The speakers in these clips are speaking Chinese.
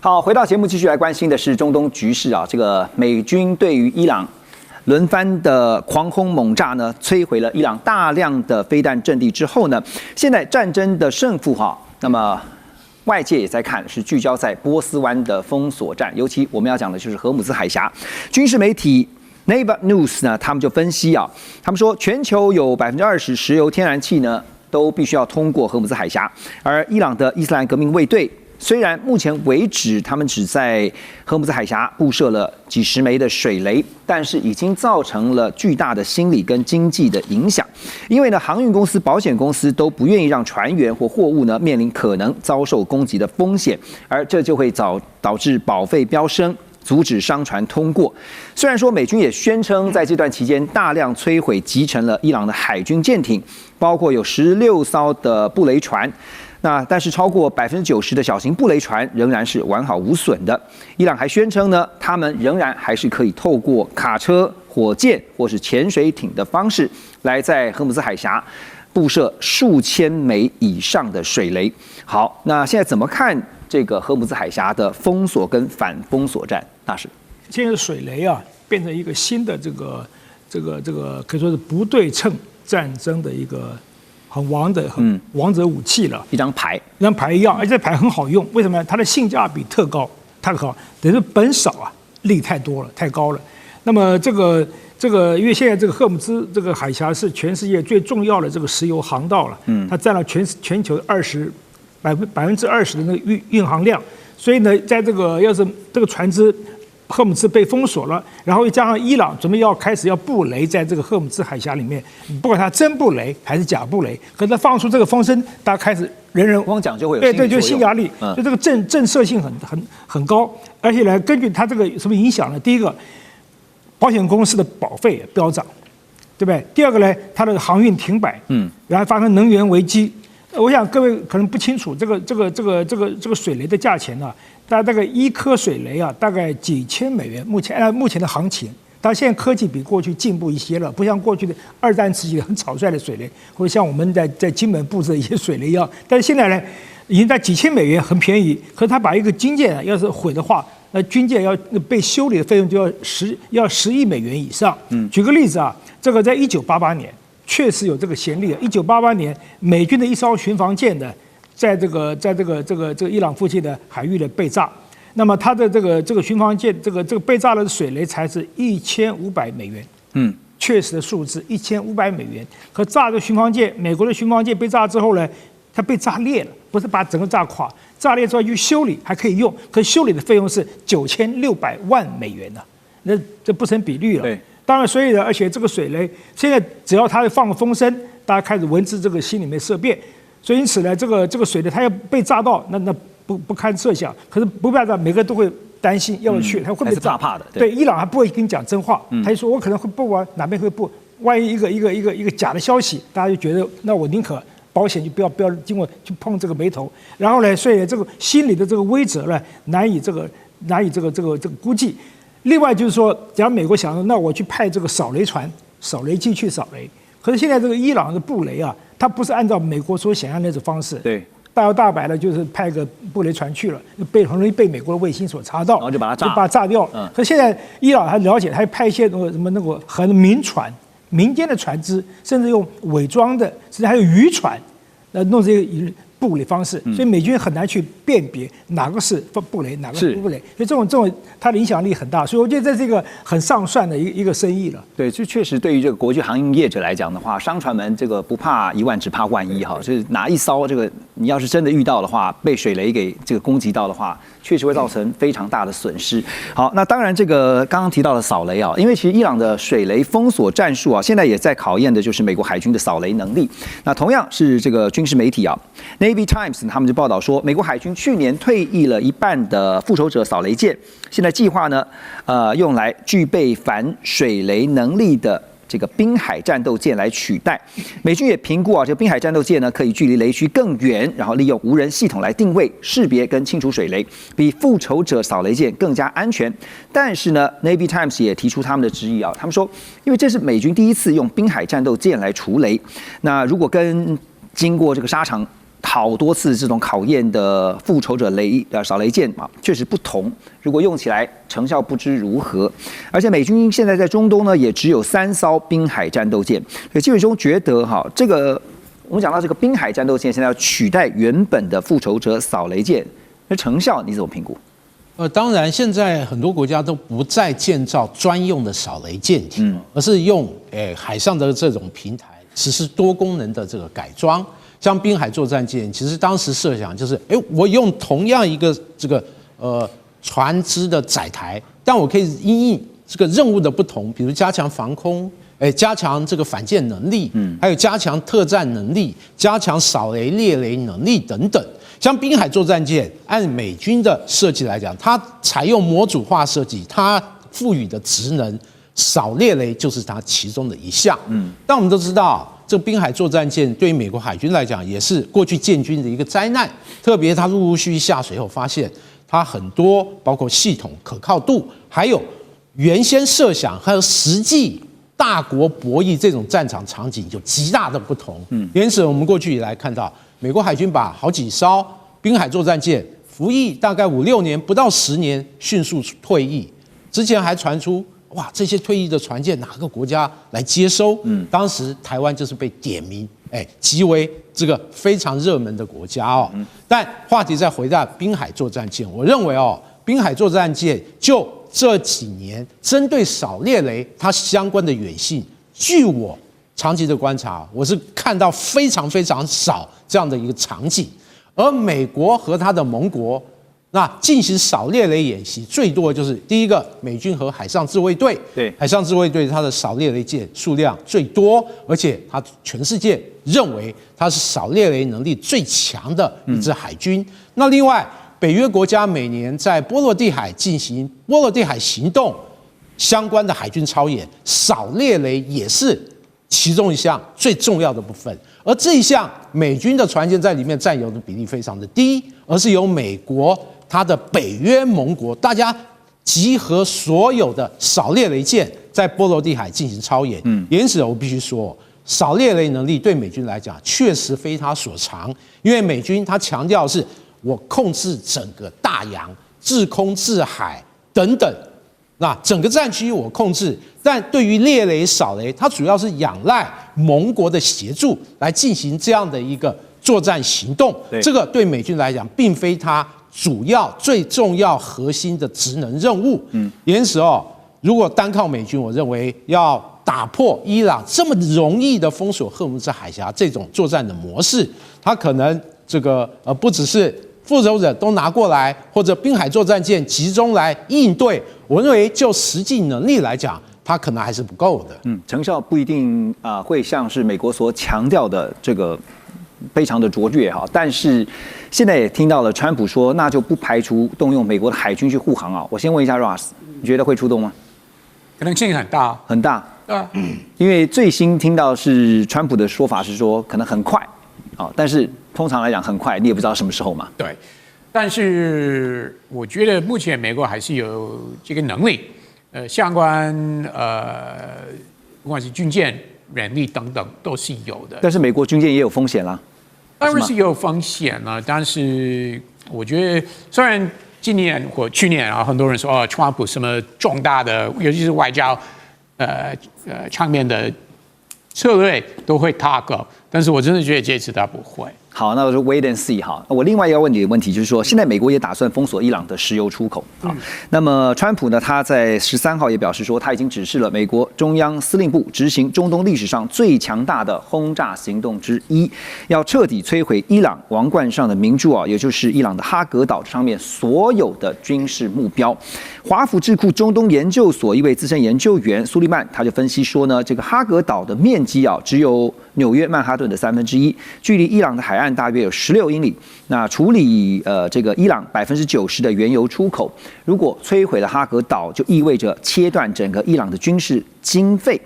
好，回到节目继续来关心的是中东局势啊。这个美军对于伊朗轮番的狂轰猛炸呢，摧毁了伊朗大量的飞弹阵地之后呢，现在战争的胜负那么外界也在看，是聚焦在波斯湾的封锁战，尤其我们要讲的就是荷姆兹海峡。军事媒体 Neva News 呢，他们就分析他们说全球有20%石油天然气呢都必须要通过荷姆兹海峡，而伊朗的伊斯兰革命卫队虽然目前为止他们只在荷姆兹海峡布设了几十枚的水雷，但是已经造成了巨大的心理跟经济的影响。因为呢，航运公司、保险公司都不愿意让船员或货物呢面临可能遭受攻击的风险，而这就会导致保费飙升，阻止商船通过。虽然说美军也宣称在这段期间大量摧毁击沉了伊朗的海军舰艇，包括有16艘的布雷船。但是超过90%的小型布雷船仍然是完好无损的。伊朗还宣称呢，他们仍然还是可以透过卡车、火箭或是潜水艇的方式，来在荷姆兹海峡布设数千枚以上的水雷。好，那现在怎么看这个荷姆兹海峡的封锁跟反封锁战？大使，现在水雷变成一个新的这个可以说是不对称战争的一个很王者武器了，一张牌一样，而且这牌很好用。为什么？它的性价比特高，等于本少力太多了，太高了。那么这个，因为现在这个荷姆兹这个海峡是全世界最重要的这个石油航道了，它占了全球20%的那个运航量，所以呢，在要是这个船只荷姆兹被封锁了，然后又加上伊朗准备开始要布雷在这个荷姆兹海峡里面，不管它真布雷还是假布雷，可是它放出这个风声，大家开始人光讲就会有对，就是新压力，就这个震慑性很高，而且呢，根据它这个有什么影响呢？第一个，保险公司的保费飙涨，对不对？第二个呢，它的航运停摆，然后发生能源危机。我想各位可能不清楚这个水雷的价钱大概1颗水雷大概几千美元。目前的行情，当然现在科技比过去进步一些了，不像过去的2战时期的很草率的水雷，或者像我们在金门布置的一些水雷一样。但是现在呢，已经在几千美元，很便宜。可是他把一个军舰要是毁的话，那军舰要被修理的费用就要10亿美元以上。举个例子这个在1988年。确实有这个先例1988年，美军的一艘巡防舰呢，在这个伊朗附近的海域的被炸。那么它的这个巡防舰这个被炸的水雷才是1500美元。确实的数字1500美元。可炸的巡防舰，美国的巡防舰被炸之后呢，它被炸裂了，不是把整个炸垮，炸裂之后去修理还可以用，可修理的费用是9600万美元那这不成比例了。对。当然，所以呢，而且这个水雷现在只要它放风声，大家开始闻之这个心里面色变，所以因此呢，这个水雷它要被炸到，那不堪设想。可是不办法，每个人都会担心要不去，他会被炸。怕的。对，伊朗还不会跟你讲真话，他就说我可能会不往哪边会不，万一一个假的消息，大家就觉得那我宁可保险就不要经过去碰这个眉头。然后呢，所以这个心理的这个威慑呢，难以这个估计。另外就是说，假如美国想说，那我去派这个扫雷船、扫雷机去扫雷，可是现在这个伊朗的布雷它不是按照美国所想象的那种方式，对，大摇大摆的，就是派个布雷船去了，很容易被美国的卫星所查到，然后就把它炸掉。可是现在伊朗还了解，他派一些什么很民间的船只，甚至用伪装的，甚至还有渔船，弄这个布雷方式，所以美军很难去辨别哪个是布雷，哪个是不布雷，所以这种它的影响力很大，所以我觉得这是一个很上算的一个生意了。对，这确实对于这个国际航运业者来讲的话，商船们这个不怕1万，只怕万一就是哪一艘这个你要是真的遇到的话，被水雷给这个攻击到的话，确实会造成非常大的损失。好，那当然这个刚刚提到的扫雷因为其实伊朗的水雷封锁战术现在也在考验的就是美国海军的扫雷能力。那同样是这个军事媒体Navy Times 他们就报道说，美国海军去年退役了一半的复仇者扫雷舰，现在计划呢，用来具备反水雷能力的这个滨海战斗舰来取代。美军也评估这个滨海战斗舰呢，可以距离雷区更远，然后利用无人系统来定位、识别跟清除水雷，比复仇者扫雷舰更加安全。但是呢 ，Navy Times 也提出他们的质疑他们说，因为这是美军第一次用滨海战斗舰来除雷，那如果跟经过这个沙场好多次这种考验的复仇者扫雷舰啊，确实不同。如果用起来成效不知如何。而且美军现在在中东呢，也只有3艘滨海战斗舰。所以基本中觉得这个我们讲到这个滨海战斗舰现在要取代原本的复仇者扫雷舰，那成效你怎么评估？当然，现在很多国家都不再建造专用的扫雷舰艇，而是用海上的这种平台实施多功能的这个改装。像滨海作战舰，其实当时设想就是，我用同样一个这个船只的载台，但我可以因应这个任务的不同，比如加强防空，加强这个反舰能力，还有加强特战能力，加强扫雷猎雷能力等等。像滨海作战舰，按美军的设计来讲，它采用模组化设计，它赋予的职能扫猎雷就是它其中的一项。但我们都知道，这个滨海作战舰对于美国海军来讲，也是过去建军的一个灾难。特别它陆陆续续下水后，发现它很多包括系统可靠度，还有原先设想还有实际大国博弈这种战场场景有极大的不同。因此我们过去以来看到，美国海军把好几艘滨海作战舰服役大概5、6年，不到10年迅速退役。之前还传出，哇，这些退役的船舰哪个国家来接收？当时台湾就是被点名，极为这个非常热门的国家哦。但话题再回到滨海作战舰，我认为滨海作战舰就这几年针对扫猎雷它相关的远性，据我长期的观察，我是看到非常非常少这样的一个场景。而美国和他的盟国，那进行扫猎雷演习最多的就是第一个，美军和海上自卫队。对，海上自卫队它的扫猎雷舰数量最多，而且它全世界认为它是扫猎雷能力最强的一支海军。那另外，北约国家每年在波罗的海进行波罗的海行动相关的海军操演，扫猎雷也是其中一项最重要的部分。而这一项美军的船舰在里面占有的比例非常的低，而是由美国它的北约盟国大家集合所有的扫猎雷舰在波罗的海进行操演。因此我必须说，扫猎雷能力对美军来讲确实非他所长，因为美军它强调的是我控制整个大洋、制空、制海等等。那整个战区我控制，但对于猎雷、扫雷，它主要是仰赖盟国的协助来进行这样的一个作战行动。这个对美军来讲，并非它主要、最重要、核心的职能任务。因此如果单靠美军，我认为要打破伊朗这么容易的封锁荷姆兹海峡这种作战的模式，它可能这个不只是复仇者都拿过来，或者滨海作战舰集中来应对，我认为就实际能力来讲，它可能还是不够的。成效不一定会像是美国所强调的这个非常的卓越哈。但是现在也听到了川普说，那就不排除动用美国的海军去护航啊。我先问一下 Ross， 你觉得会出动吗？可能性很大，很大。因为最新听到是川普的说法是说，可能很快但是通常来讲很快，你也不知道什么时候嘛。对，但是我觉得目前美国还是有这个能力，相关不管是军舰、人力等等都是有的。但是美国军舰也有风险啦。当然是有风险了，但是我觉得虽然今年或去年很多人说川普什么重大的，尤其是外交场面的策略都会踏够，但是我真的觉得这次他不会。好，那我就 wait and see 哈。我另外要问你的问题就是说，现在美国也打算封锁伊朗的石油出口。那么川普呢，他在13号也表示说，他已经指示了美国中央司令部执行中东历史上最强大的轰炸行动之一，要彻底摧毁伊朗王冠上的明珠也就是伊朗的哈格岛上面所有的军事目标。华府智库中东研究所一位资深研究员苏利曼他就分析说呢，这个哈格岛的面积只有纽约曼哈顿的1/3，距离伊朗的海岸大约有16英里。那处理这个伊朗90%的原油出口，如果摧毁了哈格岛，就意味着切断整个伊朗的军事经费，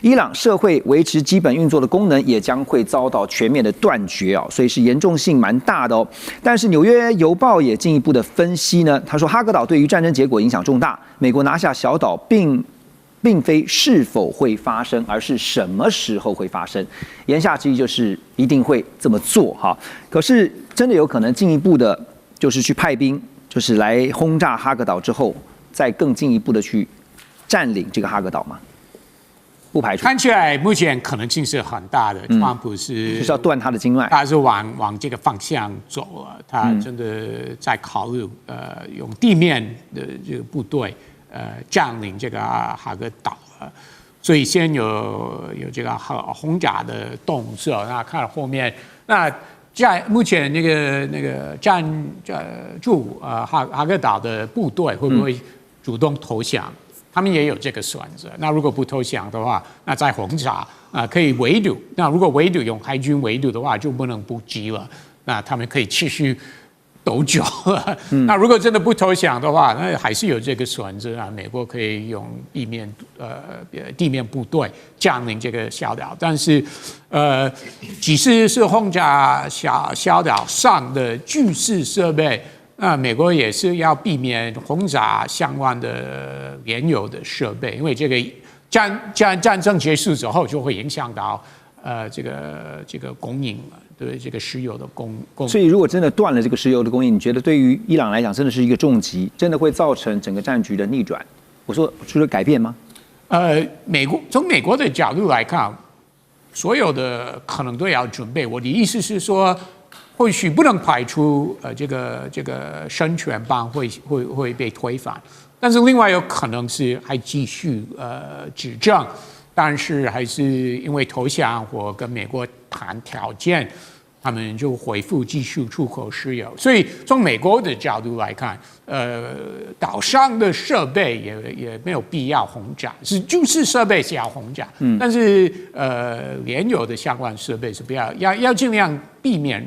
伊朗社会维持基本运作的功能也将会遭到全面的断绝所以是严重性蛮大的但是《纽约邮报》也进一步的分析呢，他说哈格岛对于战争结果影响重大，美国拿下小岛并并非是否会发生，而是什么时候会发生。言下之意就是一定会这么做哈。可是真的有可能进一步的，就是去派兵，就是来轰炸哈格岛之后，再更进一步的去占领这个哈格岛吗？不排除。看起来目前可能性是很大的，川普就是要断他的经脉，他是往这个方向走了，他真的在考虑用地面的这个部队占领这个哈格岛，所以先有这个轰炸的动作，那看后面那在目前那个占住哈格岛的部队会不会主动投降？他们也有这个选择。那如果不投降的话，那再轰炸可以围堵。那如果围堵用海军围堵的话，就不能补给了。那他们可以继续斗久了。那如果真的不投降的话，那还是有这个选择啊。美国可以用地面部队占领这个小岛，但是即使是轰炸小岛上的军事设备。那美国也是要避免轰炸相关的原有的设备，因为这个战争结束之后就会影响到这个供应了，对这个石油的供。所以如果真的断了这个石油的供应，你觉得对于伊朗来讲真的是一个重击，真的会造成整个战局的逆转？我说除了改变吗？从美国的角度来看，所有的可能都要准备。我的意思是说。或许不能排除这个生权邦会被推翻，但是另外有可能是还继续执政，但是还是因为投降或跟美国谈条件，他们就恢复继续出口石油。所以从美国的角度来看，岛上的设备也没有必要轰炸，就是设备是要轰炸，但是原有的相关设备是不要尽量避免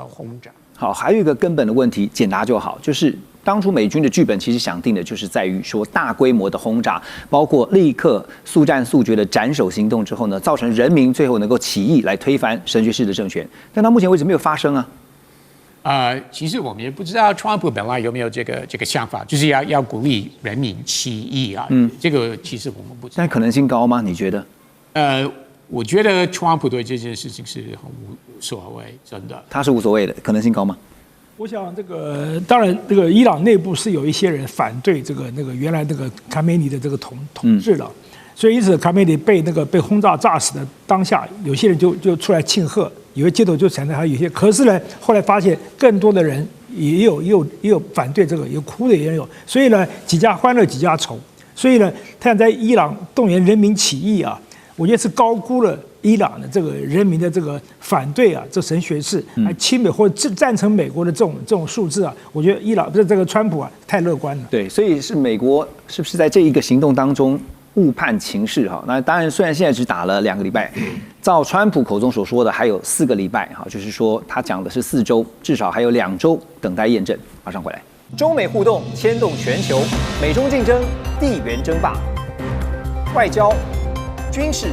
轰炸。好，还有一个根本的问题，简答就好，就是当初美军的剧本其实想定的就是在于说大规模的轰炸，包括立刻速战速决的斩首行动之后呢，造成人民最后能够起义来推翻神学士的政权，但到目前为止没有发生啊。其实我们也不知道川普本来有没有这个想法，就是要鼓励人民起义啊。这个其实我们不知道。但可能性高吗？你觉得？我觉得川普对这件事情是很无所谓，真的。他是无所谓的，可能性高吗？我想当然这个伊朗内部是有一些人反对原来卡梅尼的这个统治了，所以因此卡梅尼被轰炸死的当下，有些人就出来庆贺，有些街头就产生还有些，可是呢后来发现更多的人也有反对这个，有哭的也有，所以呢几家欢乐几家愁，所以呢他想在伊朗动员人民起义啊。我觉得是高估了伊朗的这个人民的这个反对啊，这神学士还亲美或者赞成美国的这种数字啊，我觉得伊朗这个川普啊太乐观了。对，所以是美国是不是在这一个行动当中误判情势哈？那当然，虽然现在只打了2个礼拜，照川普口中所说的还有4个礼拜哈，就是说他讲的是4周，至少还有2周等待验证。马上回来，中美互动牵动全球，美中竞争，地缘争霸，外交。军事、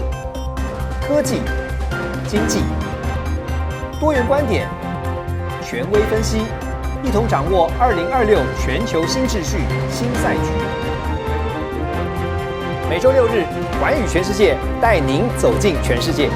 科技、经济，多元观点，权威分析，一同掌握2026全球新秩序、新赛局。每周6日，寰宇全世界带您走进全世界。